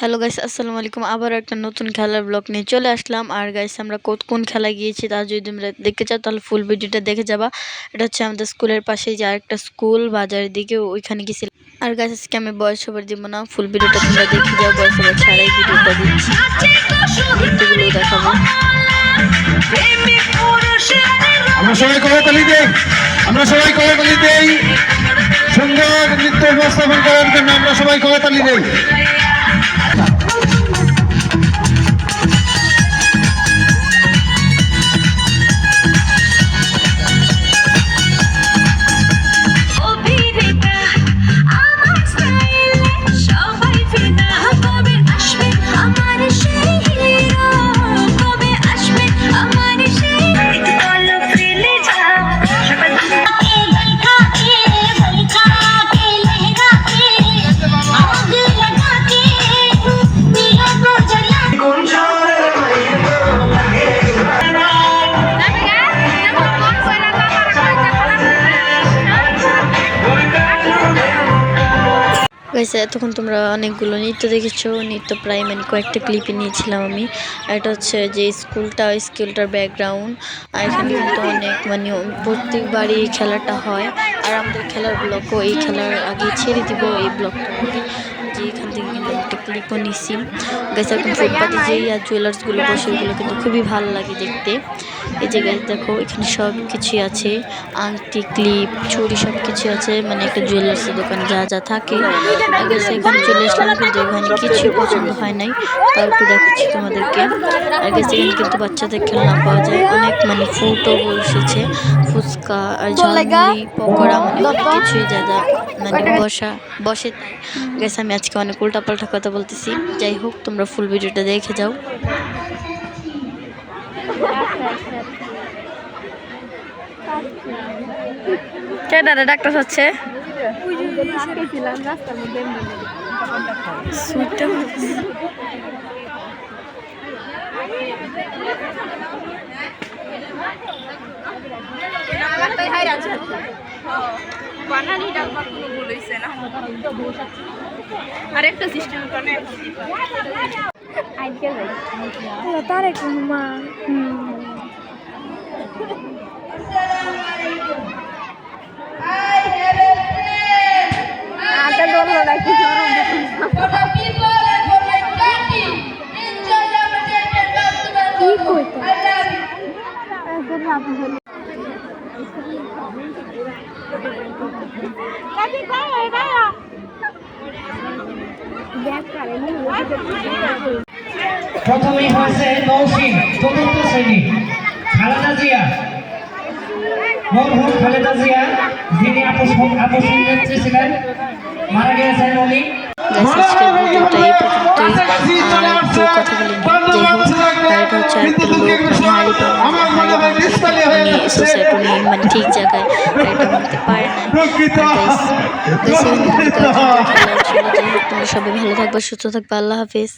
Hello guys, আসসালামু আলাইকুম। আবার একটা নতুন খেলার ব্লগ নিয়ে চলে আসলাম। আর গাইস, আমরা কোন খেলায় গিয়েছি তা যদি তোমরা দেখতে চাও তাহলে ফুল ভিডিওটা দেখে যাবা। এটা হচ্ছে আমাদের স্কুলের পাশেই যে আরেকটা স্কুল, বাজারের দিকে, ওইখানে গেছিলাম। আর গাইস, আজকে আমি ভয়েস ওভার দিব না, ফুল ভিডিওটা তোমরা দেখে যাও। ভয়েস ওভার ছাড়াই ভিডিওটা দিচ্ছি, নৃত্যগুলো দেখাবো। আমরা সবাই করতালি দেই, সুন্দর নৃত্য উপস্থাপন করার জন্য আমরা সবাই করতালি দেই। গাইস, এতক্ষণ তোমরা অনেকগুলো নৃত্য দেখেছো। নৃত্য প্রায় কয়েকটা ক্লিপে নিয়েছিলাম আমি। এটা হচ্ছে যে স্কুলটার ব্যাকগ্রাউন্ড। আর এখানে কিন্তু অনেক প্রত্যেকবারই এই খেলাটা হয়। আর আমাদের খেলার ব্লগও এই খেলার আগে ছেড়ে দিব, এই ব্লগটা যে এখান থেকে কিন্তু একটা ক্লিপও নিছি। গাইস, এখন ফুটপাতে যেই আর জুয়েলার্সগুলো বসে, ওগুলো কিন্তু খুবই ভালো লাগে দেখতে। এই যে গাইস দেখো, এখানে সব কিছুই আছে, আংটি, ক্লিপ, চুড়ি, সব কিছু আছে। একটা জুয়েলার্সের দোকান যা যা থাকে। এখানে চলে আসলাম, কিন্তু এখানে কিছু পছন্দ হয় নাই, তাও একটু দেখাচ্ছি তোমাদেরকে। এখানে কিন্তু বাচ্চাদের খেলনা পাওয়া যায়, অনেক ফুটও বসেছে, ফুচকা আর ঝালমুড়ি, পকোড়া, অনেক কিছুই যা যা বসে তাই। গেছে, আমি আজকে অনেক উল্টাপাল্টা কথা বলতেছি। যাই হোক, তোমরা ফুল ভিডিওটা দেখে যাও। কেডারে ডাক্তার হচ্ছে আরেকটা সিস্টেম তারেক রহমান প্রথমেই হয়েছে নৌসিন, চতুর্থ শ্রেণী, খালেদা জিয়া, মরহুম খালেদা জিয়া, যিনি আপসীন নেত্রী ছিলেন, মারা গিয়েছেন উনি। আজকের ভিডিওটা এই পর্যন্তই। আর একটু কথা বলি, যাই হোক, এটা হচ্ছে একটা লোক সোসাইটি নিয়ে ঠিক জায়গায় গাড়িটা মানতে পারে না। তোমরা সবাই ভালো থাকবে, সুস্থ থাকবে। আল্লাহ হাফিজ।